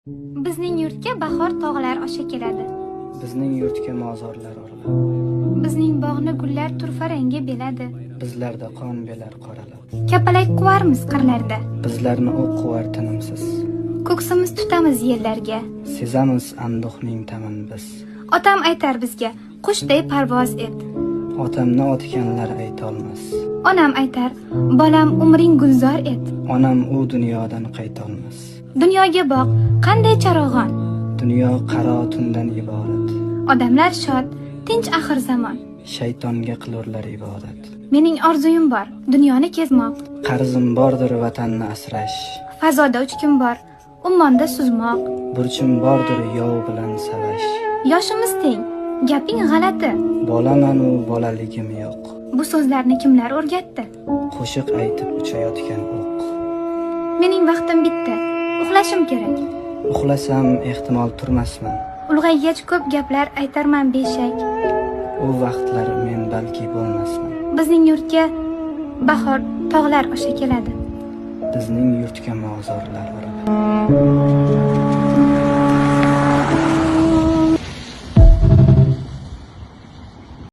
Bizning yurtga bahor tog'lar osha keladi. Bizning yurtga mozorlar oriladi. Bizning bog'ni gullar turfa rangga beladi. Bizlarda qon belar qoralab. Kapalak quvarmiz qirlarda. Bizlarni o'q quvar tinimsiz. Ko'ksimiz tutamiz yerlarga. Sezamiz anduhning ta'min biz. Otam aytar bizga, qushday parvoz et. Otamni otganlar aytolmas. Onam aytar, bolam umring gulzor et. Onam u dunyodan qaytolmas. Dunyoga boq, qanday charog'on. Dunyo qaro tundan iborat. Odamlar shod, tinch axir zamon. Shaytonga qilurlar ibodat. Mening orzuyim bor, dunyoni kezmoq. Qarzim bordir vatanni asrash. Fazoda uchkim bor, ummonda suzmoq. Burchim bordir yov bilan savash. Yoshimiz teng, gaping g'alati. Bolaman u bolaligim yo'q. Bu so'zlarni kimlar o'rgatdi? Qo'shiq aytib uchayotgan o'q. Mening vaqtim bitdi, uxlashim kerak. Uxlasam ehtimol turmasman. Ulg'aygach ko'p gaplar aytarman beshak. U vaqtlar men balki bo'lmasman. Bizning yurtga bahor tog'lar osha keladi. Bizning yurtga mozorlar oriladi.